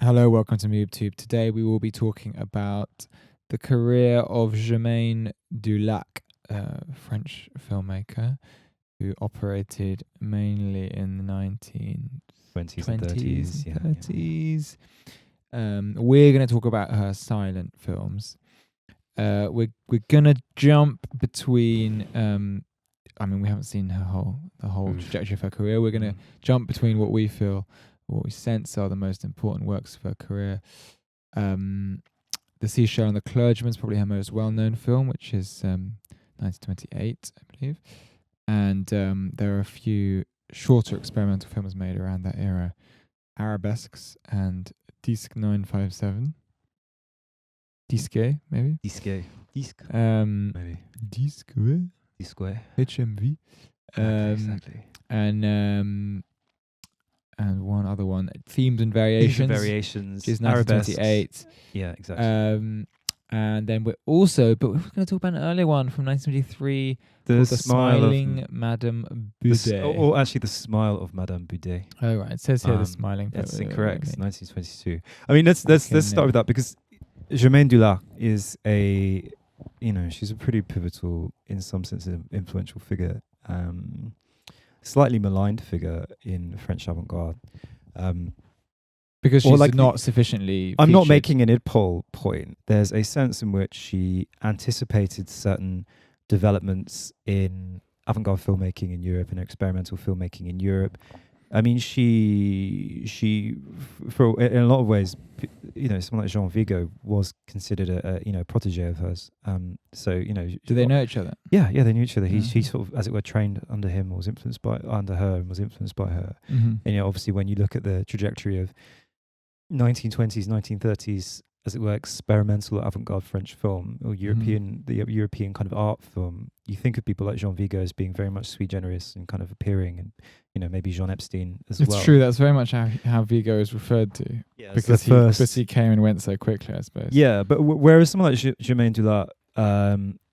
Hello, welcome to MoobTube. Today we will be talking about the career of Germaine Dulac, a French filmmaker who operated mainly in the 20s and 30s. and 30s. We're going to talk about her silent films. We're going to jump between. We haven't seen the whole trajectory of her career. We're going to jump between what we sense are the most important works of her career. The Seashell and the Clergymen is probably her most well-known film, which is 1928, I believe. And there are a few shorter experimental films made around that era. Arabesques and Disque 957. Disque, maybe? Disque. Maybe. Disque. HMV. Exactly. And one other one, Themes and Variations. Which is 1928. Yeah, exactly. And then we're going to talk about an earlier one from 1973, The Smiling Madame Beudet. Or actually, The Smile of Madame Beudet. Oh, right. It says here The Smiling. That's incorrect. It's 1922. I mean, let's start with that, because Germaine Dulac is she's a pretty pivotal, in some sense, influential figure. Slightly maligned figure in French avant-garde. Because she's not sufficiently I'm not making an id-pol point. There's a sense in which she anticipated certain developments in avant-garde filmmaking in Europe and experimental filmmaking in Europe. I mean, she for in a lot of ways, someone like Jean Vigo was considered a protégé of hers. Do they know each other? Yeah, they knew each other. He sort of, as it were, trained under him, or was influenced under her, and was influenced by her. Mm-hmm. And obviously, when you look at the trajectory of 1920s, 1930s, as it were, experimental avant-garde French film, or European, the European kind of art film, you think of people like Jean Vigo as being very much sui generis and kind of appearing, and maybe Jean Epstein as well. It's true. That's very much how Vigo is referred to. Yeah, because he came and went so quickly, I suppose. Yeah, but whereas someone like Germaine Dulac,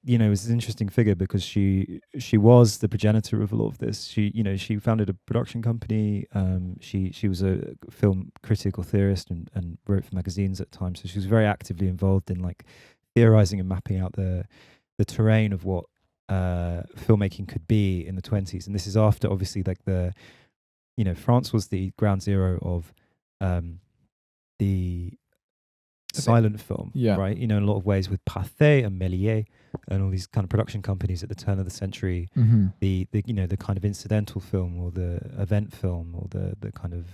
is an interesting figure because she was the progenitor of a lot of this. She founded a production company. She was a film critic or theorist and wrote for magazines at times. So she was very actively involved in theorizing and mapping out the terrain of what filmmaking could be in the 20s. And this is after, obviously, France was the ground zero of the silent film, right? In a lot of ways, with Pathé and Méliès and all these kind of production companies at the turn of the century. Mm-hmm. The kind of incidental film, or the event film, or the kind of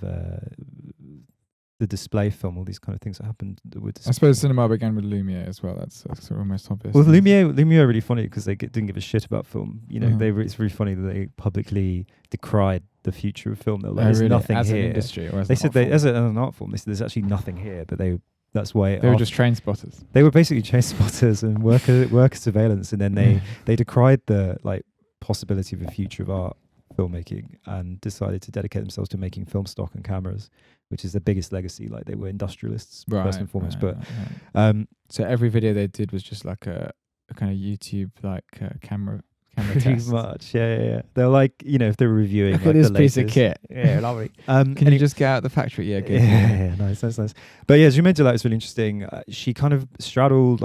the display film, all these kind of things that happened. I suppose cinema began with Lumiere as well. That's sort of almost obvious. Well, Lumiere are really funny because they didn't give a shit about film. It's really funny that they publicly decried the future of film. They're like, there's nothing as here. An industry, or as they an said as an art form. They said there's actually nothing here, but that's why they were just train spotters. They were basically train spotters and worker surveillance, and then they decried the possibility of a future of art filmmaking and decided to dedicate themselves to making film stock and cameras, which is the biggest legacy. They were industrialists first and foremost. So every video they did was just like a kind of YouTube camera pretty test. much, yeah. They're if they were reviewing. Look at this piece of kit. Yeah, lovely. Can you just get out the factory? Yeah, good. Yeah, nice. But yeah, Germaine Dulac is really interesting. She kind of straddled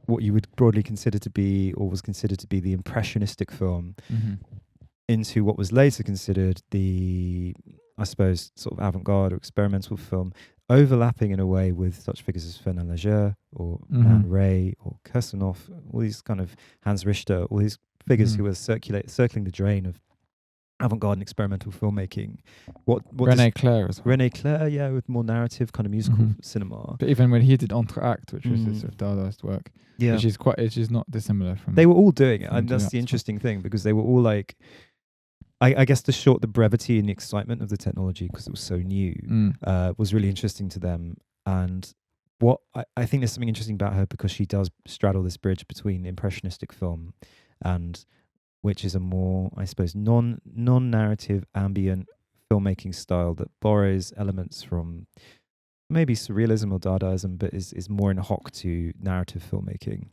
what you would broadly consider to be, or was considered to be, the impressionistic film, into what was later considered the, I suppose, sort of avant-garde or experimental film, overlapping in a way with such figures as Fernand Léger or Man Ray or Kirsanov, all these kind of Hans Richter, all these figures who were circling the drain of avant-garde and experimental filmmaking. René Clair as well. René Clair, yeah, with more narrative kind of musical cinema. But even when he did Entre Actes, which was his sort of Dadaist work, which is not dissimilar from. They were all doing it, and that's the interesting thing, because they were all I guess the brevity and the excitement of the technology, because it was so new, was really interesting to them. And what I think there's something interesting about her, because she does straddle this bridge between impressionistic film and, which is a more, I suppose, non-narrative ambient filmmaking style that borrows elements from maybe surrealism or Dadaism, but is more in hoc to narrative filmmaking.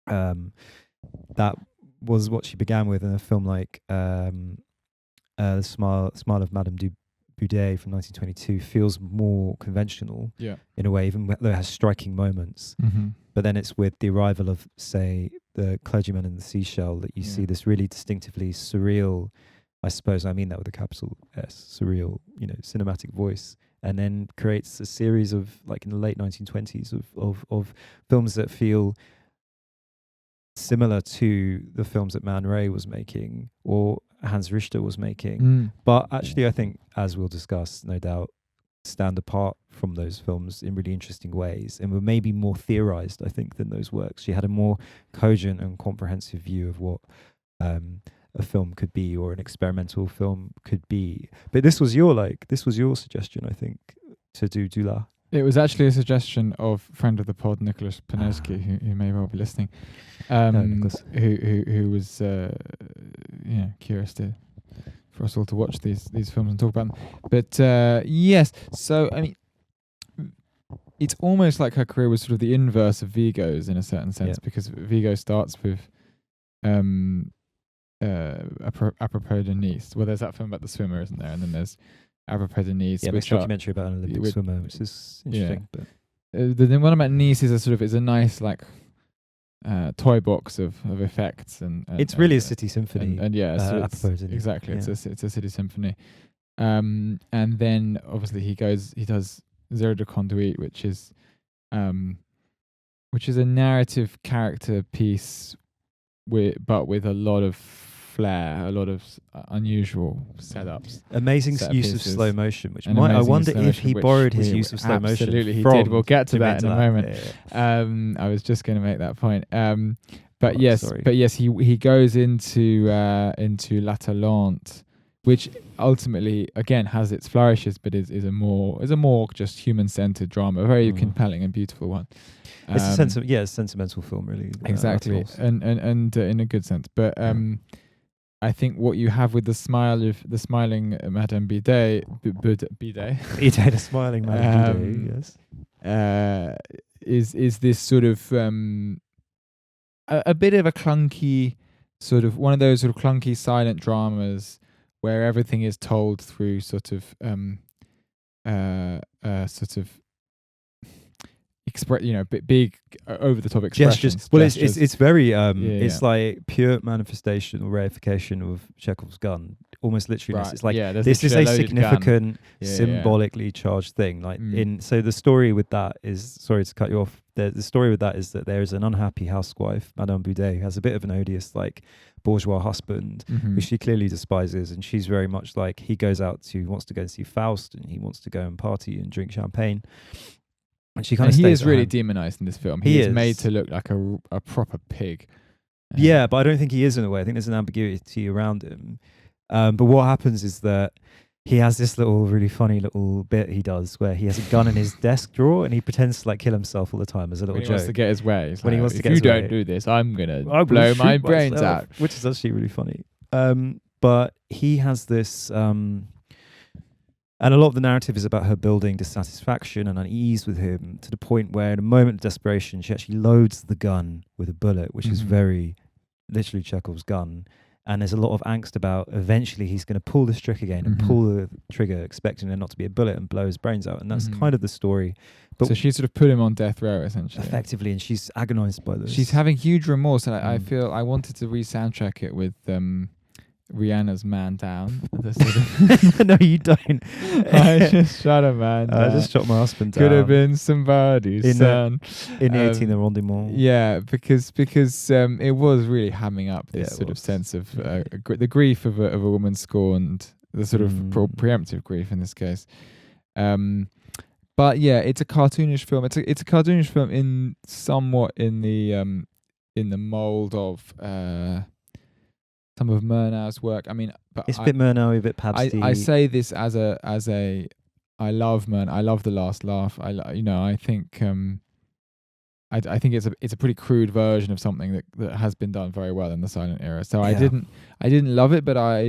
That was what she began with in a film like The Smile of Madame Beudet from 1922 feels more conventional Yeah. in a way, even though it has striking moments. Mm-hmm. But then it's with the arrival of, say, the Clergymen and the Seashell that you see this really distinctively surreal, I suppose I mean that with a capital S, surreal, cinematic voice, and then creates a series of, like in the late 1920s, of films that feel similar to the films that Man Ray was making or Hans Richter was making. But actually, I think, as we'll discuss, no doubt, stand apart from those films in really interesting ways and were maybe more theorized, I think, than those works. She had a more cogent and comprehensive view of what a film could be or an experimental film could be. But this was your suggestion, I think, to do Dulac. It was actually a suggestion of friend of the pod, Nicholas Paneski, who may well be listening, who was curious for us all to watch these films and talk about them. But yes, so I mean, it's almost like her career was sort of the inverse of Vigo's in a certain sense, because Vigo starts with apropos de Nice. Well, there's that film about the swimmer, isn't there? And then there's apropos de Nice, which documentary about an Olympic swimmer, which is interesting. Yeah. But the one about Nice is a nice like toy box of effects, and it's really a city symphony. And so exactly, it's a city symphony. And then obviously he does Zero de Conduite, which is a narrative character piece but with a lot of flair, a lot of unusual setups. Amazing use of slow motion, which I wonder if he borrowed his use of slow motion. Absolutely, he did. We'll get to that in a moment. Yeah. I was just going to make that point. But yes, he goes into La Talente, which ultimately again has its flourishes, but is a more just human-centered drama, a very compelling and beautiful one. It's a sentimental film, really. Exactly, and in a good sense. But I think what you have with the smiling Madame Beudet, the smiling Madame Beudet, yes, is this sort of a bit of a clunky sort of one of those sort of clunky silent dramas where everything is told through sort of big over the top expressions. Gestures. Well, it's very it's like pure manifestation or reification of Chekhov's gun, almost literally. Right. It's like this is a significant, symbolically charged thing. Like so the story with that is, sorry to cut you off. The story with that is that there is an unhappy housewife, Madame Beudet, who has a bit of an odious like bourgeois husband who she clearly despises, and she's very much like he wants to go and see Faust, and he wants to go and party and drink champagne. And she he is really demonized in this film. He is made to look like a proper pig. Yeah, but I don't think he is in a way. I think there's an ambiguity around him. But what happens is that he has this really funny little bit he does where he has a gun in his desk drawer and he pretends to like kill himself all the time as a little joke. He wants to get his way. When he wants to get his way. If you don't do this, I'm gonna blow my brains out. Which is actually really funny. But he has this and a lot of the narrative is about her building dissatisfaction and unease with him, to the point where in a moment of desperation, she actually loads the gun with a bullet, which is very literally Chekhov's gun. And there's a lot of angst about eventually he's going to pull this trick again and pull the trigger, expecting there not to be a bullet, and blow his brains out. And that's kind of the story. But so she sort of put him on death row, essentially. Effectively, and she's agonized by this. She's having huge remorse. And I feel I wanted to re-soundtrack it with Rihanna's Man Down. No, you don't. I just shot a man down. I just shot my husband down. Could have been somebody's son. In the 18th arrondissement. Yeah, because it was really hamming up this sort of sense of the grief of a woman scorned, the sort of preemptive grief in this case. But yeah, it's a cartoonish film. It's a cartoonish film in somewhat in the mold of some of Murnau's work. I mean, but it's a bit Murnau, a bit Pabsty. I say this as a I love Murnau. I love The Last Laugh. I think I think it's a pretty crude version of something that has been done very well in the silent era. So I didn't love it, but I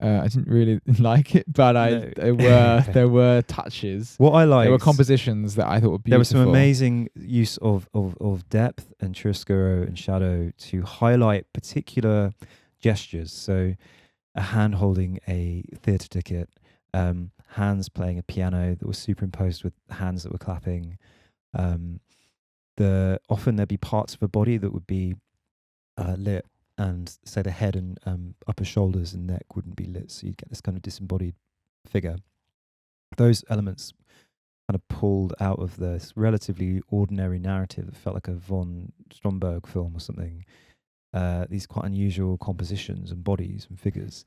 didn't really like it. But there were touches. What I liked, there were compositions that I thought were beautiful. There was some amazing use of depth and chiaroscuro and shadow to highlight particular gestures. So a hand holding a theatre ticket, hands playing a piano that was superimposed with hands that were clapping. Often there'd be parts of a body that would be lit, and say the head and upper shoulders and neck wouldn't be lit, so you'd get this kind of disembodied figure. Those elements kind of pulled out of this relatively ordinary narrative that felt like a von Stromberg film or something. These quite unusual compositions and bodies and figures.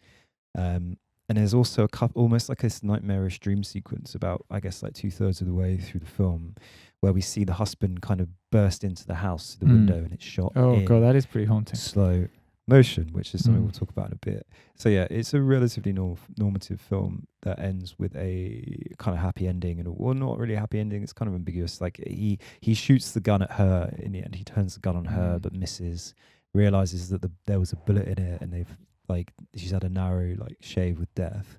And there's also a couple, almost like this nightmarish dream sequence about, I guess, like 2/3 of the way through the film, where we see the husband kind of burst into the house through the window, and it's shot in God, that is pretty haunting. slow motion, which is something we'll talk about in a bit. So yeah, it's a relatively normative film that ends with a kind of happy ending, and well, not really a happy ending. It's kind of ambiguous. Like he shoots the gun at her. In the end, he turns the gun on her, but misses. Realizes that there was a bullet in it, and she's had a narrow shave with death.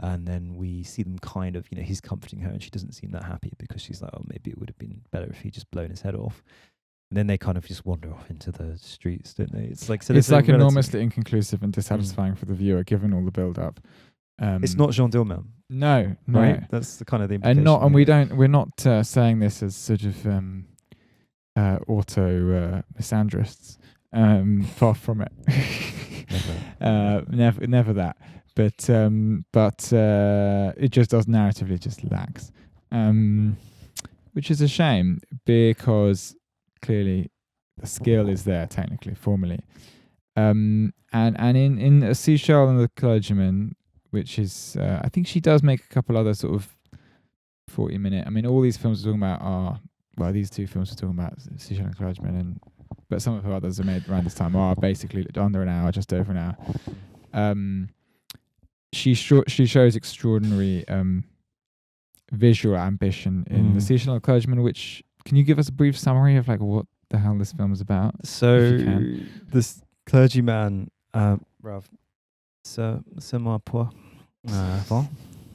And then we see them kind of, he's comforting her, and she doesn't seem that happy because she's like, oh, maybe it would have been better if he just blown his head off. And then they kind of just wander off into the streets, don't they? It's like enormously inconclusive and dissatisfying for the viewer, given all the build-up. It's not Jean Dillman. No, right? That's the kind of the implication. We're not saying this as sort of auto misandrists. Far from it. Never that. But it just does narratively just lacks, which is a shame because clearly the skill is there technically, formally, and in a Seashell and the Clergyman, which is I think she does make a couple other sort of 40-minute. I mean, all these films we're talking about these two films we're talking about, Seashell and Clergyman, but some of her others are made around this time are basically under an hour, just over an hour. She shows extraordinary visual ambition in the Seashell and the Clergyman. Which, can you give us a brief summary of what the hell this film is about? So this Clergyman, Rav, c'est moi pour avant,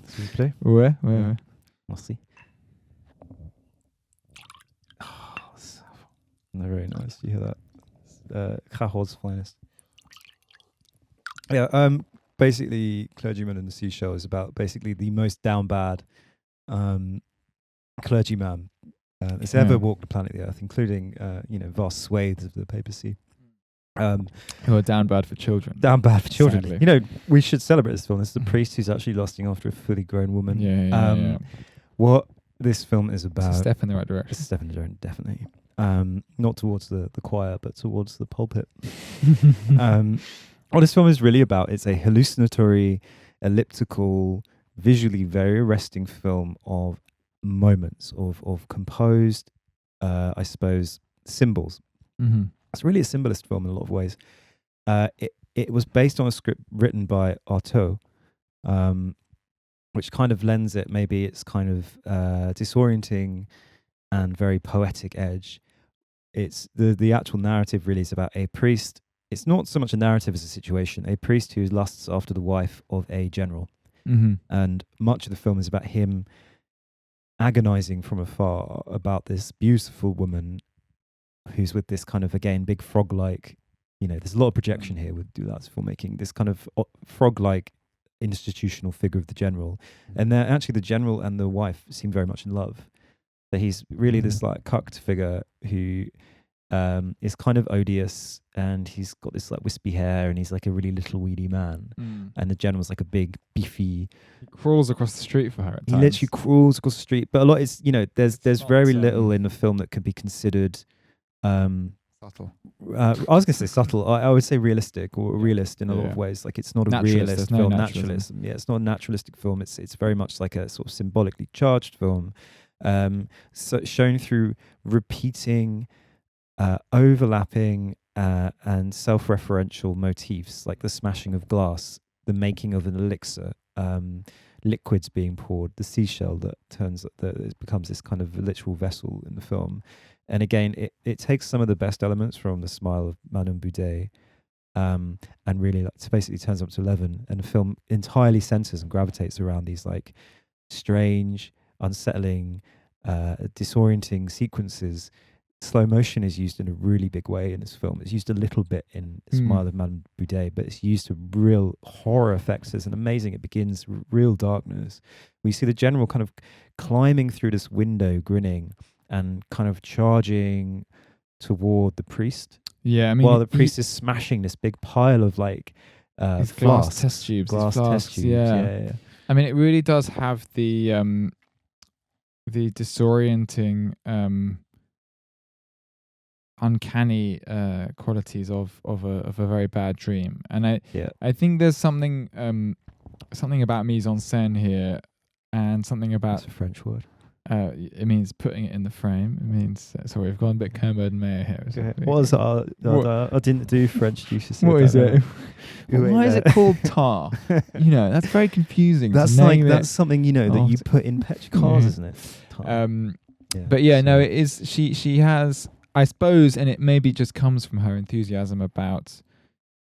s'il vous plaît. Ouais. Merci. They're very nice. You hear that? Cahors finest. Yeah. Basically, Clergyman and the Seashell is about basically the most down bad clergyman that's ever walked the planet the Earth, including vast swathes of the papacy. Who are down bad for children. Down bad for children. Sadly. We should celebrate this film. This is a priest who's actually lusting after a fully grown woman. Yeah. What this film is about. It's a step in the right direction. It's a step in the direction, definitely. Not towards the choir, but towards the pulpit. What this film is really about, it's a hallucinatory, elliptical, visually very arresting film of moments, of composed, I suppose, symbols. Mm-hmm. It's really a symbolist film in a lot of ways. It was based on a script written by Artaud, which kind of lends it maybe its kind of disorienting and very poetic edge. It's the actual narrative really is about a priest. It's not so much a narrative as a situation. A priest who lusts after the wife of a general. Mm-hmm. And much of the film is about him agonizing from afar about this beautiful woman who's with this kind of, again, big frog-like, there's a lot of projection here with Dulac's filmmaking, this kind of frog-like institutional figure of the general. And actually the general and the wife seem very much in love. So he's really this cucked figure who is kind of odious, and he's got this wispy hair, and he's like a really little weedy man. And the general's like a big beefy. He crawls across the street for her at times. He literally crawls across the street, but a lot is there's very little in the film that could be considered subtle. I was going to say subtle. I would say realistic or realist in a lot of ways. Like, it's not a realist film. Naturalism. Yeah, it's not a naturalistic film. It's very much like a sort of symbolically charged film. So shown through repeating, overlapping, and self-referential motifs, like the smashing of glass, the making of an elixir, liquids being poured, the seashell that it becomes this kind of literal vessel in the film. And again, it takes some of the best elements from The Smile of Madame Beudet, and really basically turns up to 11. And the film entirely centers and gravitates around these strange, unsettling, disorienting sequences slow motion is used in a really big way in this film. It's used a little bit in Smile of Madame Beudet, but it's used to real horror effects. It's amazing. It begins real darkness. We see the general kind of climbing through this window, grinning, and kind of charging toward the priest. Yeah, I mean, while the priest is smashing this big pile of like glass test tubes, glass test tubes. Yeah. I mean, it really does have the disorienting, uncanny qualities of a very bad dream, and I think there's something about mise en scène here, and something about. That's a French word. It means putting it in the frame. It means sorry, we've gone a bit Kermode and Mayo here. What was that? I didn't do French. You should say what is it? Why is it called tar? That's very confusing. That's something that you put in petrol cars, isn't it? Tar. But no, it is. She has, I suppose, and it maybe just comes from her enthusiasm about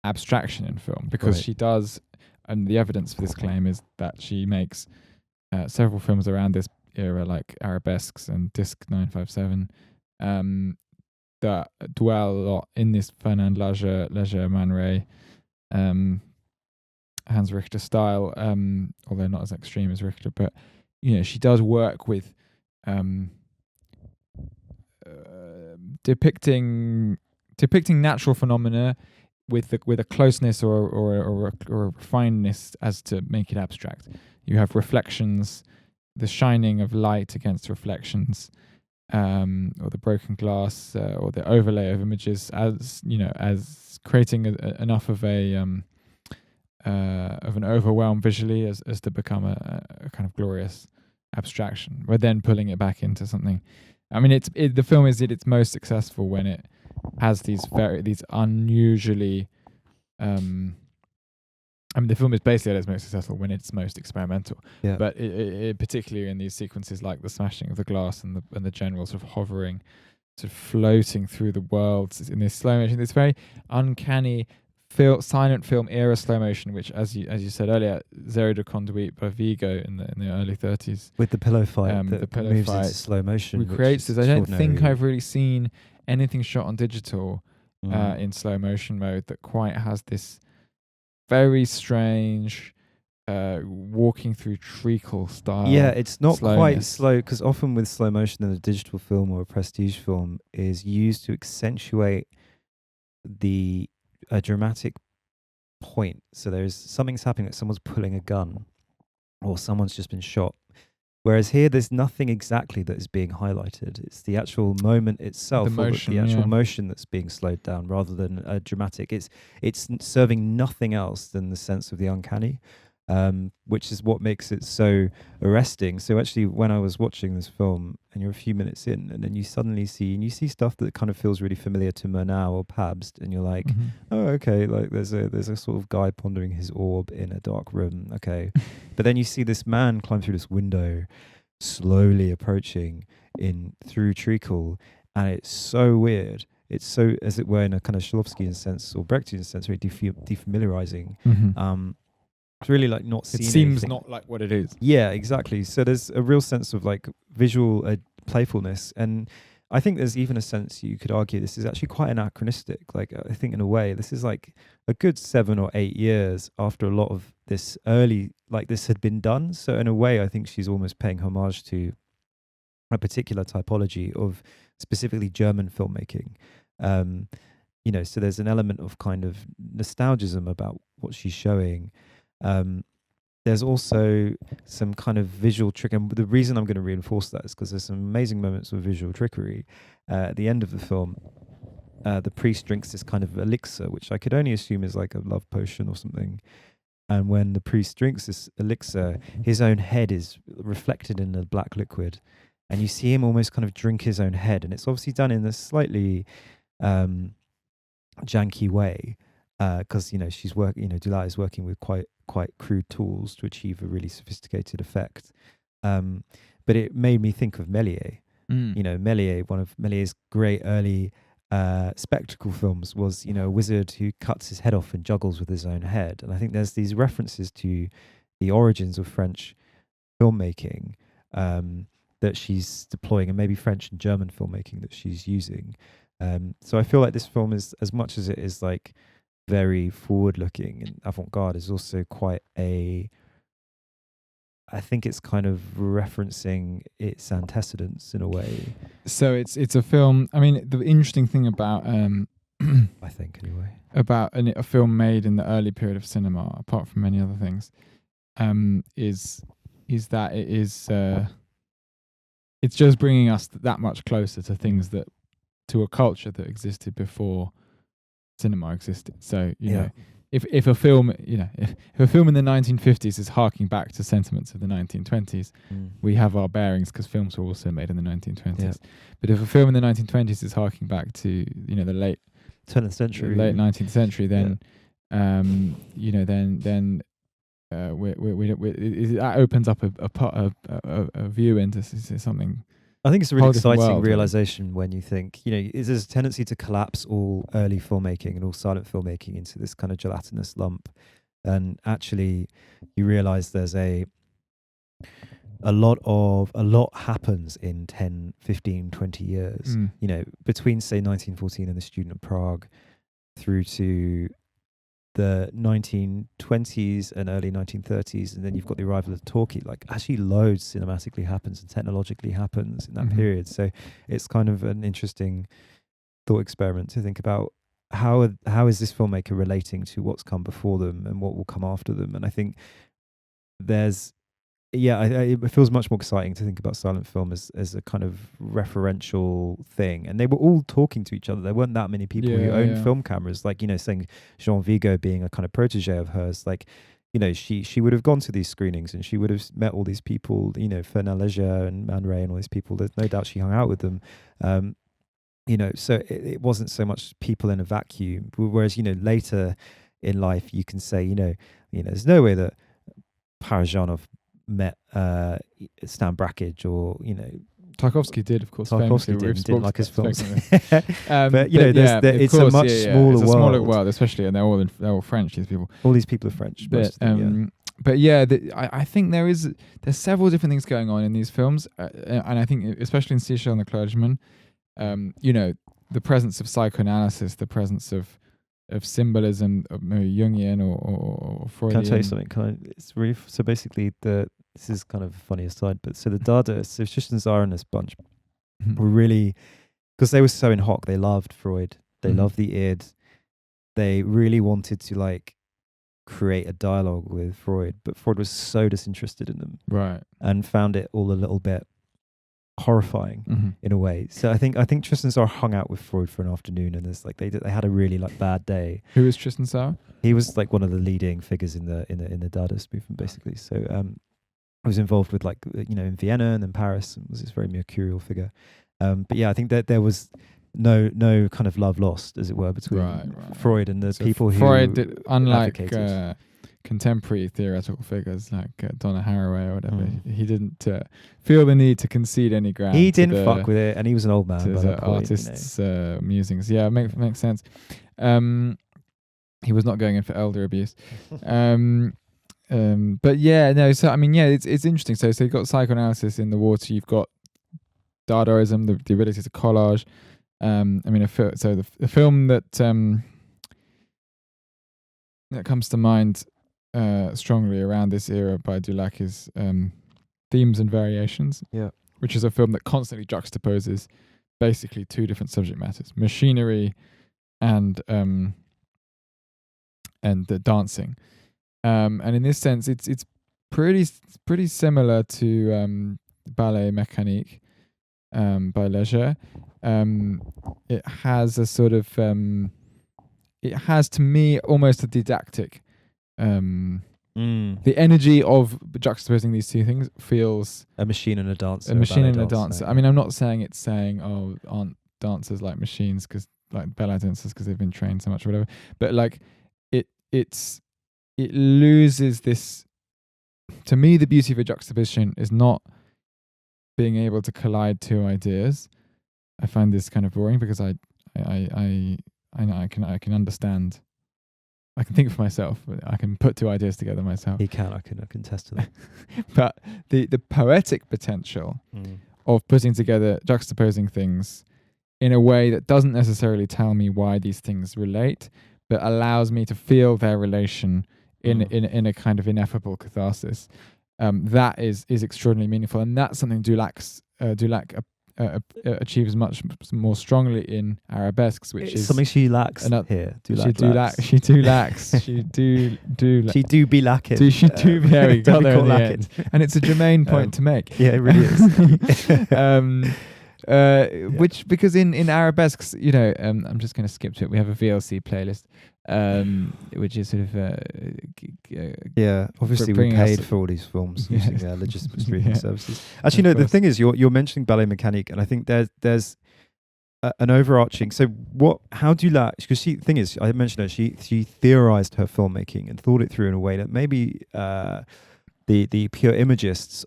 abstraction in film, because she does, and the evidence for this claim is that she makes several films around this era, like Arabesques and Disc 957, that dwell a lot in this Fernand Léger, Man Ray, Hans Richter style, although not as extreme as Richter, but she does work with depicting natural phenomena with a closeness or a refinedness as to make it abstract. You have reflections, the shining of light against reflections, or the broken glass, or the overlay of images, as creating enough of an overwhelm visually as to become a kind of glorious abstraction. We're then pulling it back into something. I mean, the film is at its most successful when it has these unusually. The film is basically at its most successful when it's most experimental. Yeah. But it particularly in these sequences like the smashing of the glass and the general sort of hovering, sort of floating through the world in this slow motion, this very uncanny silent film era slow motion, which, as you said earlier, Zéro de Conduite by Vigo in the early 30s with the pillow fight, the pillow moves fight into slow motion, recreates this. I don't think I've really seen anything shot on digital in slow motion mode that quite has this very strange walking through treacle style. Yeah, it's not slowness. Quite slow, because often with slow motion in a digital film or a prestige film is used to accentuate a dramatic point. So there's something's happening, like someone's pulling a gun or someone's just been shot. Whereas here, there's nothing exactly that is being highlighted. It's the actual moment itself, the actual motion that's being slowed down, rather than a dramatic. It's serving nothing else than the sense of the uncanny, which is what makes it so arresting. So actually, when I was watching this film, and you're a few minutes in, and then you suddenly see stuff that kind of feels really familiar to Murnau or Pabst, and you're like, oh, okay, like there's a sort of guy pondering his orb in a dark room, okay. But then you see this man climb through this window, slowly approaching through treacle, and it's so weird. It's so, as it were, in a kind of Shklovskian sense or Brechtian sense, very defamiliarizing. It's really like not seeing. It seems anything. Not like what it is. Yeah, exactly. So there's a real sense of like visual playfulness, and I think there's even a sense you could argue this is actually quite anachronistic. Like I think in a way this is like a good 7 or 8 years after a lot of this this had been done. So in a way, I think she's almost paying homage to a particular typology of specifically German filmmaking. So there's an element of kind of nostalgism about what she's showing. There's also some kind of visual trick, and the reason I'm going to reinforce that is because there's some amazing moments of visual trickery. At the end of the film, the priest drinks this kind of elixir, which I could only assume is like a love potion or something. And when the priest drinks this elixir, his own head is reflected in the black liquid, and you see him almost kind of drink his own head, and it's obviously done in a slightly janky way. Because Dulac is working with quite crude tools to achieve a really sophisticated effect. But it made me think of Méliès. Méliès, one of Méliès's great early spectacle films, was a wizard who cuts his head off and juggles with his own head. And I think there's these references to the origins of French filmmaking that she's deploying, and maybe French and German filmmaking that she's using. So I feel like this film is, as much as it is like very forward-looking and avant-garde, is also quite I think it's kind of referencing its antecedents in a way. So it's a film. I mean, the interesting thing about I think anyway, about a film made in the early period of cinema, apart from many other things, is that it is it's just bringing us that much closer to things to a culture that existed before cinema existed. So you know, if a film, you know, if a film in the 1950s is harking back to sentiments of the 1920s, we have our bearings because films were also made in the 1920s. Yeah. But if a film in the 1920s is harking back to, you know, the late 19th century, then you know, then that opens up a view into something. I think it's a really exciting realization when you think, you know, there's a tendency to collapse all early filmmaking and all silent filmmaking into this kind of gelatinous lump. And actually you realize there's a lot happens in 10, 15, 20 years, you know, between say 1914 and The Student of Prague through to the 1920s and early 1930s, and then you've got the arrival of talkie. Like, actually loads cinematically happens and technologically happens in that period. So it's kind of an interesting thought experiment to think about how is this filmmaker relating to what's come before them and what will come after them. And I think there's it feels much more exciting to think about silent film as a kind of referential thing. And they were all talking to each other. There weren't that many people who owned film cameras. Like, you know, saying Jean Vigo being a kind of protege of hers, like, you know, she would have gone to these screenings and she would have met all these people, you know, Fernand Léger and Man Ray and all these people. There's no doubt she hung out with them. You know, so it wasn't so much people in a vacuum. Whereas, you know, later in life, you can say, you know, there's no way that Parajanov met Stan Brakhage, or, you know, Tarkovsky did, of course. Tarkovsky didn't like his films. But you know, it's a much smaller world, especially, and they're all French. These people, all these people are French. But yeah, I think there's several different things going on in these films, and I think especially in Seashell and the Clergyman, you know, the presence of psychoanalysis, the presence of symbolism, of Jungian or Freudian. Can I tell you something? It's really so. Basically, this is kind of a funny aside, but so the Dadaists, so Tristan Tzara and this bunch were really, because they were so in hoc. They loved Freud. They loved the id. They really wanted to like create a dialogue with Freud, but Freud was so disinterested in them, right? And found it all a little bit horrifying in a way. So I think Tristan Tzara hung out with Freud for an afternoon, and there's like they had a really like bad day. Who is Tristan Tzara? He was like one of the leading figures in the Dadaist movement, basically. So I was involved with, like, you know, in Vienna and then Paris, and was this very mercurial figure. But yeah, I think that there was no kind of love lost, as it were, between Freud and the people who Freud did, unlike contemporary theoretical figures like Donna Haraway or whatever, he didn't feel the need to concede any ground. He didn't fuck with it, and he was an old man. To the artist's musings. Yeah, makes sense. He was not going in for elder abuse. But yeah, no. So I mean, yeah, it's interesting. So you've got psychoanalysis in the water. You've got Dadaism, the ability to collage. I mean, the film that comes to mind strongly around this era by Dulac is Themes and Variations. Yeah, which is a film that constantly juxtaposes basically two different subject matters: machinery and the dancing. And in this sense, it's pretty similar to Ballet Mécanique by Léger. It has a sort of it has, to me, almost a didactic. The energy of juxtaposing these two things feels a machine and a dancer. A machine and a dancer. I mean, I'm not saying it's saying, oh, aren't dancers like machines, because like ballet dancers because they've been trained so much or whatever. But like it loses this. To me, the beauty of a juxtaposition is not being able to collide two ideas. I find this kind of boring because I know I can understand. I can think for myself. I can put two ideas together myself. I can attest to that. But the poetic potential of putting together, juxtaposing things in a way that doesn't necessarily tell me why these things relate, but allows me to feel their relation in a kind of ineffable catharsis. That is extraordinarily meaningful, and that's something Dulac achieves much more strongly in Arabesques, which is something she lacks here. She do lacks. She do be lacking. She do be there. We got there in the end. And it's a Germaine point to make. Yeah, it really is. Which, because in Arabesques, you know, I'm just going to skip to it. We have a VLC playlist, which is sort of obviously we paid for all these films using legitimate streaming services. Actually, no, the thing is, you're mentioning ballet mécanique, and I think there's an overarching. So how do you because the thing is, I mentioned that she theorized her filmmaking and thought it through in a way that maybe the pure imagists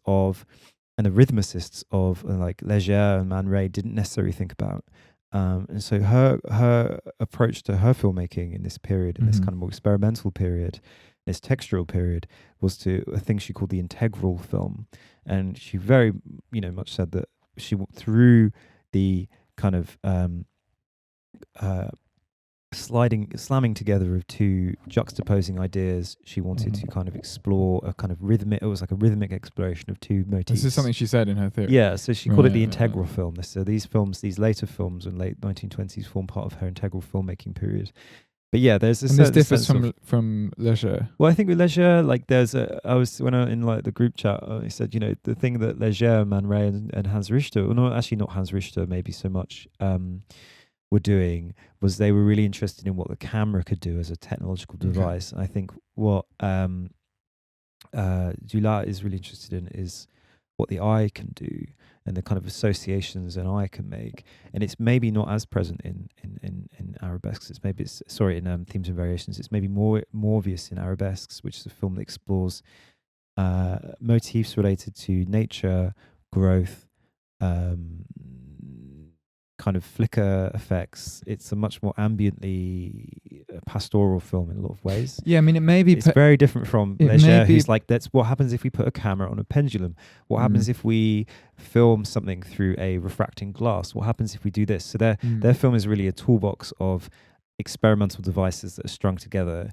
and the rhythmicists of like Leger and Man Ray didn't necessarily think about. And so her approach to her filmmaking in this period, in this kind of more experimental period, this textural period, was to a thing she called the integral film. And she very, much said that she through the kind of slamming together of two juxtaposing ideas, she wanted to kind of explore a kind of rhythmic. It was like a rhythmic exploration of two motifs. This is something she said in her theory. Yeah, so she called it the integral film. So these later films in late 1920s form part of her integral filmmaking period. But yeah, there's this. And this differs from Leger. Well, I think with Leger, like when I in like the group chat, I said, the thing that Leger, Man Ray, and Hans Richter, well, no, actually not Hans Richter, maybe so much. Were doing was they were really interested in what the camera could do as a technological device. I think what Dulac is really interested in is what the eye can do and the kind of associations an eye can make. And it's maybe not as present in Arabesques. In Themes and Variations. It's maybe more obvious in Arabesques, which is a film that explores motifs related to nature, growth, kind of flicker effects. It's a much more ambiently pastoral film in a lot of ways. Yeah, I mean, it may be... It's very different from Leger, who's like, that's what happens if we put a camera on a pendulum. What happens if we film something through a refracting glass? What happens if we do this? So their film is really a toolbox of experimental devices that are strung together.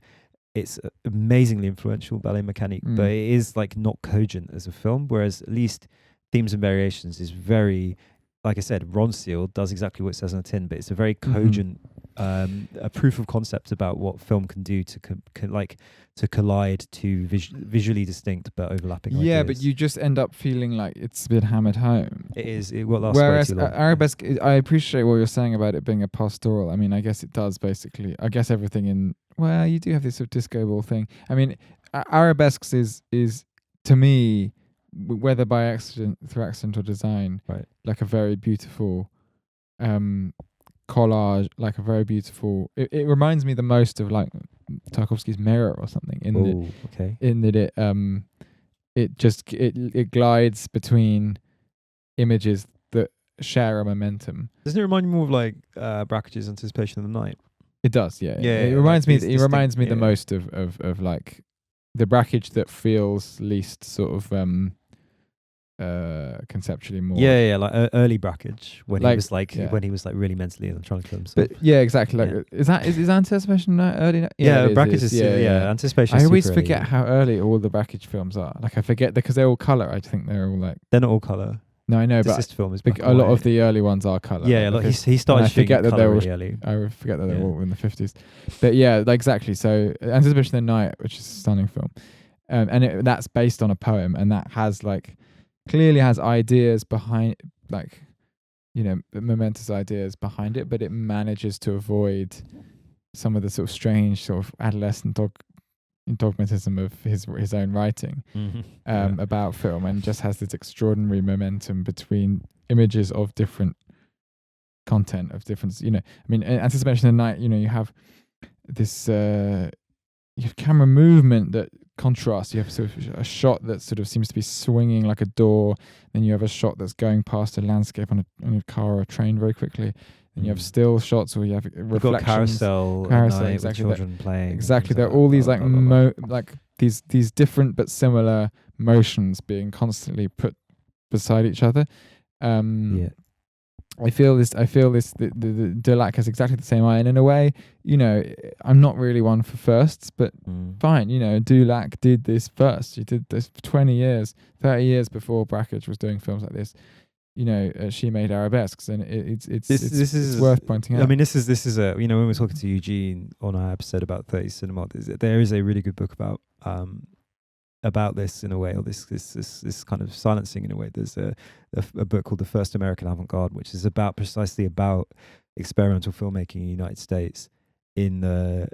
It's amazingly influential, ballet mécanique, but it is like not cogent as a film, whereas at least Themes and Variations is very... Like I said, Ronseal does exactly what it says on the tin, but it's a very cogent, a proof of concept about what film can do to collide two visually distinct but overlapping ideas. Yeah, but you just end up feeling like it's been hammered home. It is. It will last Whereas way too long. Arabesque, I appreciate what you're saying about it being a pastoral. I mean, I guess it does basically. I guess everything in... Well, you do have this sort of disco ball thing. I mean, Arabesques is to me... whether by accident, through accident or design, right, like a very beautiful collage, like a very beautiful... It reminds me the most of like Tarkovsky's Mirror or something in that it glides between images that share a momentum. Doesn't it remind you more of like Brackage's Anticipation of the Night? It does, yeah. Yeah, it reminds me. It reminds me the most of like the Brackage that feels least sort of conceptually more. Yeah, like early Brackage when he was like really mentally ill and trying to kill himself. But yeah, exactly. Like is Anticipation early? Brackage is Anticipation. I always forget how early all the Brackage films are. Like I forget because they're all color. I think they're all like they're not all color. No, I know, but film is a lot of the early ones are color. Yeah, like he started shooting color really early. I forget that they're all in the 50s. But yeah, like exactly. So Anticipation of the Night, which is a stunning film, and that's based on a poem, and that has like clearly has ideas behind, like, momentous ideas behind it, but it manages to avoid some of the sort of strange sort of adolescent dogmatism of his own writing about film, and just has this extraordinary momentum between images of different content, of different, I mean, Anticipation of the Night, you have this you have camera movement that contrasts. You have sort of a shot that sort of seems to be swinging like a door, then you have a shot that's going past a landscape on a car or a train very quickly. And you have still shots, or you have reflections. You've got carousel exactly, with children playing. Exactly, there are all these like these different but similar motions being constantly put beside each other, Yeah. I feel this. The Dulac has exactly the same eye, and in a way, I'm not really one for firsts, but fine. Dulac did this first. She did this for 20 years, 30 years before Brakhage was doing films like this. She made Arabesques, and it's worth pointing out. I mean, this is a when we're talking to Eugene on our episode about 30 cinema, there is a really good book about this in a way, or this kind of silencing in a way. There's a book called The First American Avant-Garde, which is precisely about experimental filmmaking in the United States in the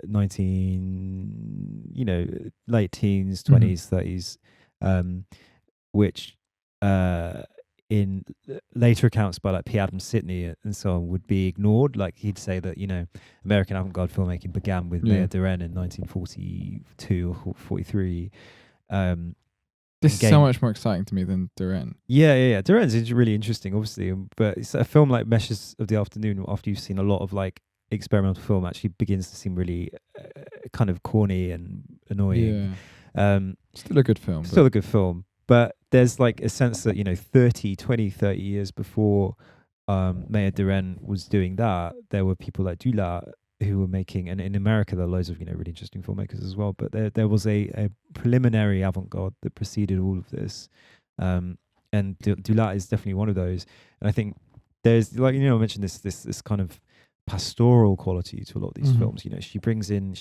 late teens, 20s, 30s, which in later accounts by like P. Adams Sidney and so on would be ignored. Like he'd say that American avant-garde filmmaking began with Maya Deren in 1942 or 43. This is so much more exciting to me than Deren. Yeah. Deren's really interesting, obviously, but it's a film like Meshes of the Afternoon, after you've seen a lot of like experimental film, actually begins to seem really kind of corny and annoying. Still a good film. A good film. But there's like a sense that 30 years before Maya Deren was doing that, there were people like Dulac who were making, and in America there are loads of really interesting filmmakers as well, but there was a preliminary avant-garde that preceded all of this, and Dulac is definitely one of those. And I think there's I mentioned this kind of pastoral quality to a lot of these films. She brings in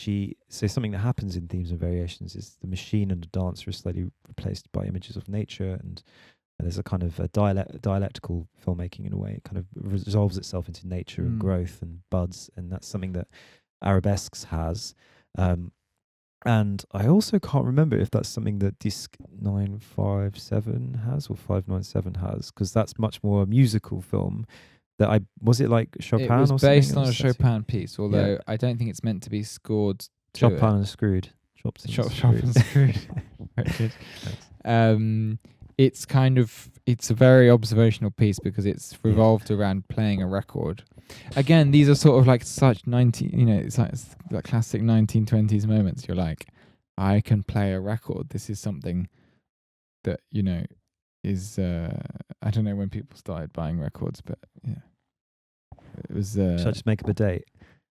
so something that happens in Themes and Variations is the machine and the dancer are slightly replaced by images of nature, and there's a kind of a dialectical filmmaking in a way. It kind of resolves itself into nature and growth and buds, and that's something that Arabesques has. And I also can't remember if that's something that Disc 957 has or 597 has, because that's much more a musical film. Was it like Chopin? It was or based something? on a Chopin piece, although I don't think it's meant to be scored to Chopin and Screwed. Chopin Screwed. Very good. It's a very observational piece because it's revolved around playing a record. Again, these are sort of like such it's like classic 1920s moments. You're like, I can play a record. This is something that is I don't know when people started buying records, but it was. Should I just make up a date?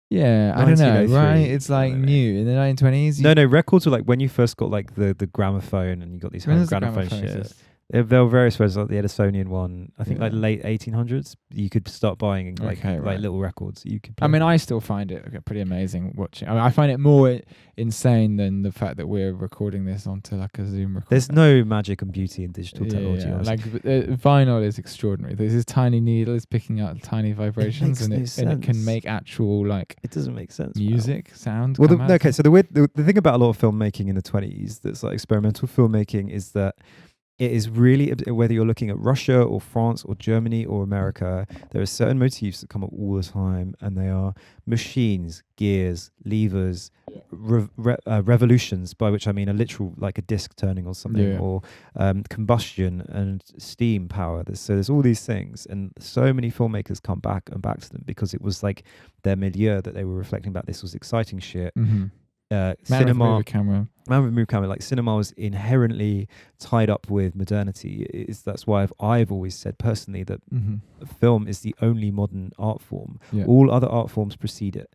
Yeah, I don't know, right? It's like new in the 1920s. No, records were like when you first got like the gramophone, and you got these home gramophone shit. There were various versions, like the Edisonian one. I think like late 1800s, you could start buying like little records that you could play. I mean, I still find it pretty amazing watching. I mean, I find it more insane than the fact that we're recording this onto like a Zoom recorder. There's no magic and beauty in digital technology. Yeah. Like vinyl is extraordinary. There's this tiny needle is picking up tiny vibrations, and it can make actual like. It doesn't make sense. Music, sound. Well, so the thing about a lot of filmmaking in the 20s that's like experimental filmmaking is that it is really, whether you're looking at Russia or France or Germany or America, there are certain motifs that come up all the time, and they are machines, gears, levers, revolutions, by which I mean a literal, like a disc turning or something, or combustion and steam power. There's all these things, and so many filmmakers come back to them because it was like their milieu that they were reflecting about. This was exciting shit. Cinema, man with movie camera, like cinema was inherently tied up with modernity. That's why I've always said personally that film is the only modern art form. All other art forms precede it.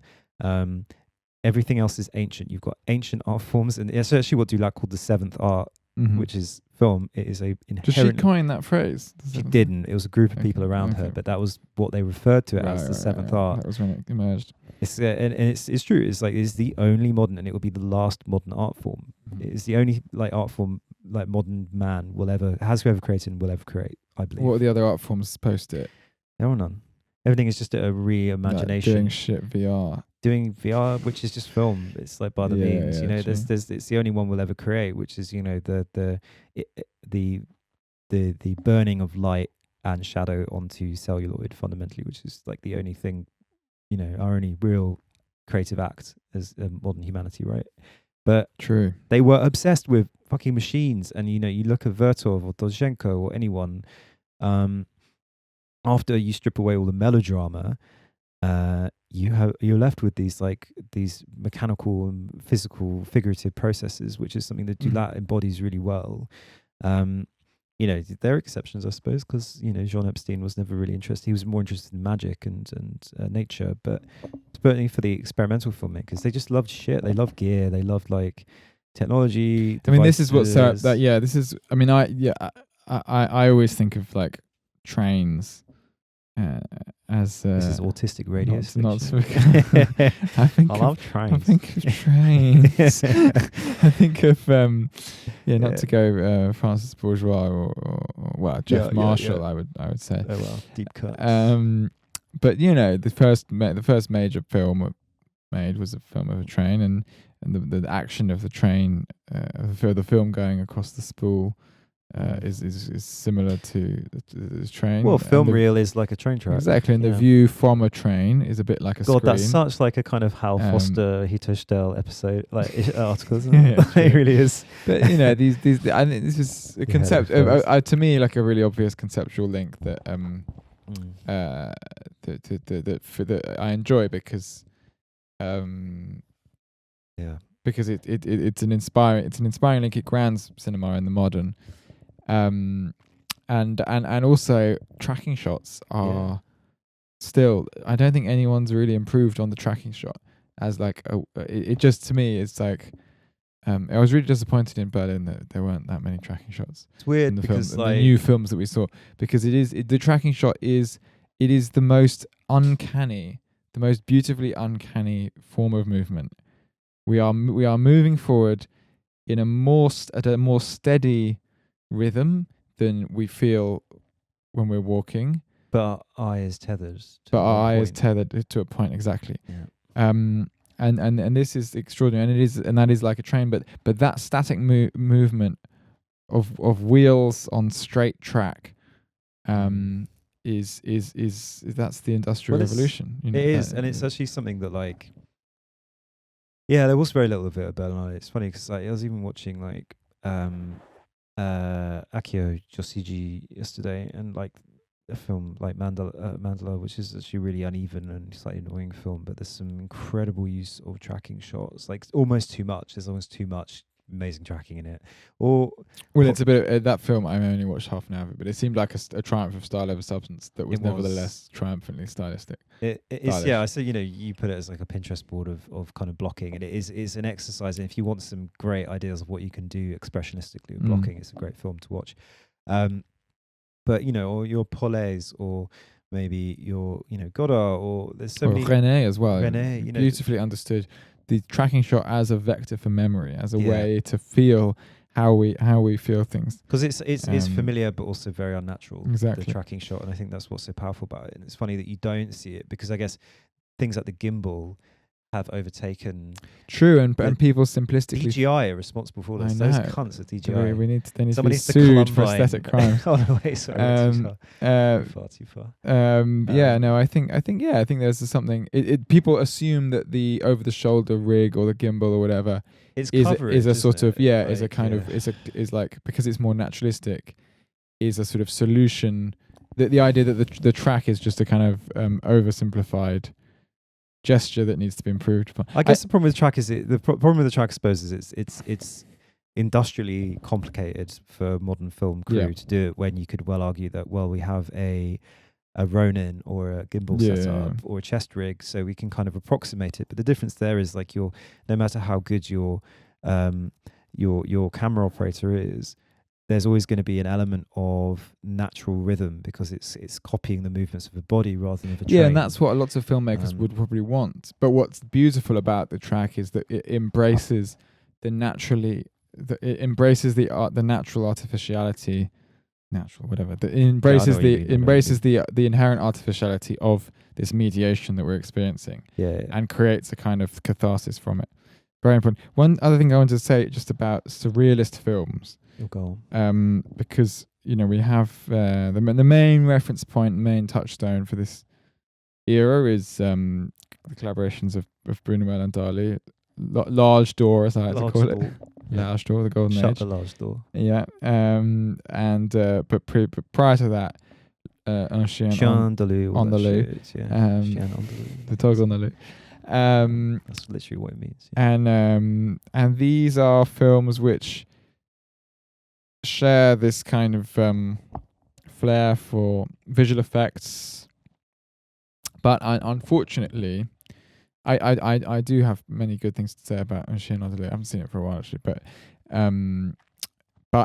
Everything else is ancient. You've got ancient art forms, and it's actually what Dulac called the seventh art, which is film. It is a inherent. Did she coin that phrase? She didn't. It was a group of people around her, but that was what they referred to it as the seventh art. That was when it emerged. It's and it's true. It's like it's the only modern, and it will be the last modern art form. It's the only like art form like modern man has ever created and will ever create. I believe. What are the other art forms post it? There are none. Everything is just a reimagination. Like doing shit VR. Doing VR, which is just film. It's like by the means, there's it's the only one we'll ever create, which is the burning of light and shadow onto celluloid fundamentally, which is like the only thing, our only real creative act as modern humanity, right? But true, they were obsessed with fucking machines, and you look at Vertov or Doshenko or anyone. After you strip away all the melodrama, you're left with these mechanical and physical figurative processes, which is something that Dulac embodies really well. there are exceptions, I suppose, because Jean Epstein was never really interested. He was more interested in magic and nature, but certainly for the experimental filmmakers, they just loved shit. They loved gear. They loved like technology. I mean, this is what's devices. this is. I mean, I always think of like trains as this is autistic radio not station. I love trains. I think of trains. I think of not to go Francis Bourgeois or Jeff Marshall. Yeah. I would say. Oh well, deep cuts. But the first major film made was a film of a train, and the action of the train, the film going across the spool. Is similar to the train. Well, film reel is like a train track. Exactly, and the view from a train is a bit like a screen. God, that's such like a kind of Hal Foster, Hito Stell episode, like articles. It really is. But these I think this is a concept. To me, like a really obvious conceptual link that that I enjoy because because it's an inspiring link. It grounds cinema in the modern. And also tracking shots are still. I don't think anyone's really improved on the tracking shot as like it just to me it's like I was really disappointed in Berlin that there weren't that many tracking shots. It's weird in the because the new films that we saw, because the tracking shot is the most uncanny, the most beautifully uncanny form of movement. We are moving forward in a more steady rhythm than we feel when we're walking, but our eye is tethered to a point, exactly. And this is extraordinary, and that is like a train, but that static movement of wheels on straight track is that's the Industrial Revolution. It is, and it's actually something that like there was very little of it at Berlin. It's funny because I was even watching like Akio Josiji yesterday, and like a film like Mandala, which is actually really uneven and slightly annoying film, but there's some incredible use of tracking shots, like almost too much. There's almost too much amazing tracking in it. It's a bit of, that film I only watched half an hour of it, but it seemed like a triumph of style over substance that was nevertheless triumphantly stylistic. It is, yeah. So you put it as like a Pinterest board of kind of blocking, and it's an exercise. And if you want some great ideas of what you can do expressionistically with blocking, it's a great film to watch. But or your Polés, or maybe your Godard, or there's so many René as well. René, beautifully understood the tracking shot as a vector for memory, as a way to feel how we feel things. Because it's familiar but also very unnatural. Exactly. The tracking shot, and I think that's what's so powerful about it. And it's funny that you don't see it, because I guess things like the gimbal have overtaken. True, and people simplistically. DJI are responsible for all this. Those cunts at DJI. They need to be sued for aesthetic crimes. Oh no, wait, sorry. Too far. I think there's something. People assume that the over-the-shoulder rig or the gimbal or whatever is a sort of is a kind of is like, because it's more naturalistic, is a sort of solution. The idea that the track is just a kind of oversimplified gesture that needs to be improved upon. I guess the problem with the track is problem with the track, I suppose, is it's industrially complicated for modern film crew to do it, when you could well argue that we have a Ronin or a gimbal setup or a chest rig, so we can kind of approximate it. But the difference there is like no matter how good your camera operator is, there's always going to be an element of natural rhythm, because it's copying the movements of a body rather than of a train. Yeah, and that's what lots of filmmakers would probably want. But what's beautiful about the track is that it embraces the natural artificiality, embraces the inherent artificiality of this mediation that we're experiencing, and creates a kind of catharsis from it. Very important. One other thing I wanted to say just about surrealist films. Go on. Because we have the main reference point, main touchstone for this era is the collaborations of Buñuel and Dali. Large Door, as I like to call it. Large Door, the Golden Age. Shut the large door. Yeah. But prior to that, Un Chien on the Loo. The Dogs on the Loo. That's literally what it means. Yeah. And these are films which share this kind of flair for visual effects, but unfortunately, I do have many good things to say about Germaine Dulac. I haven't seen it for a while actually, but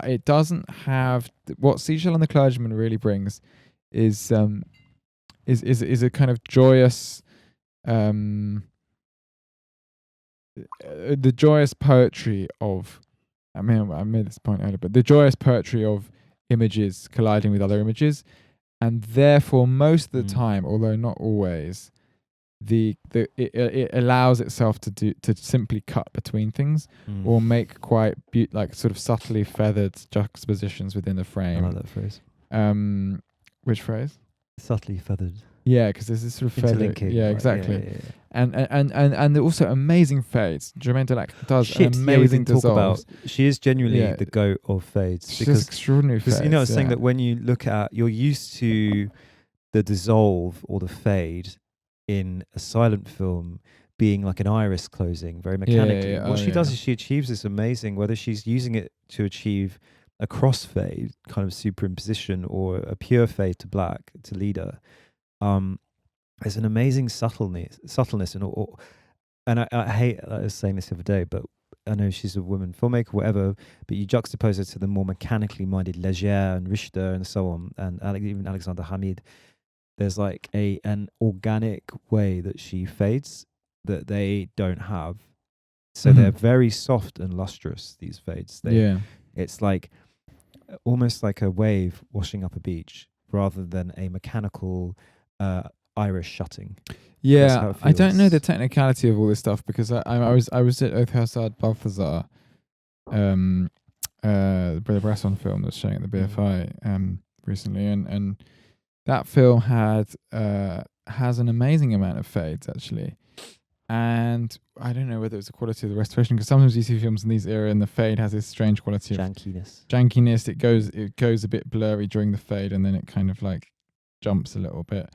it doesn't have what Seashell and the Clergyman really brings is a kind of joyous the joyous poetry of I made this point earlier, but the joyous poetry of images colliding with other images, and therefore most of the time, although not always, it allows itself to simply cut between things or make quite sort of subtly feathered juxtapositions within the frame. I like that phrase. Which phrase? Subtly feathered. Yeah, because there's this sort of feather. Yeah, exactly. Yeah. And also amazing fades. Germaine Dulac does amazing dissolves. She is genuinely the goat of fades. She does extraordinary fades. You know, I was saying that when you look at, you're used to the dissolve or the fade in a silent film being like an iris closing, very mechanically. What she does is she achieves this amazing, whether she's using it to achieve a crossfade, kind of superimposition, or a pure fade to black, to leader. There's an amazing subtleness, and I hate, I was saying this the other day, but I know she's a woman filmmaker, whatever, but you juxtapose her to the more mechanically minded Leger and Richter and so on, and even Alexander Hamid. There's like an organic way that she fades that they don't have. So they're very soft and lustrous, these fades. It's like almost like a wave washing up a beach rather than a mechanical iris shutting. Yeah, I don't know the technicality of all this stuff because I was at Othelsard Balthazar, the Bresson film that's showing at the BFI recently, and that film has an amazing amount of fades actually, and I don't know whether it's the quality of the restoration, because sometimes you see films in these era and the fade has this strange quality of jankiness. It goes a bit blurry during the fade, and then it kind of like jumps a little bit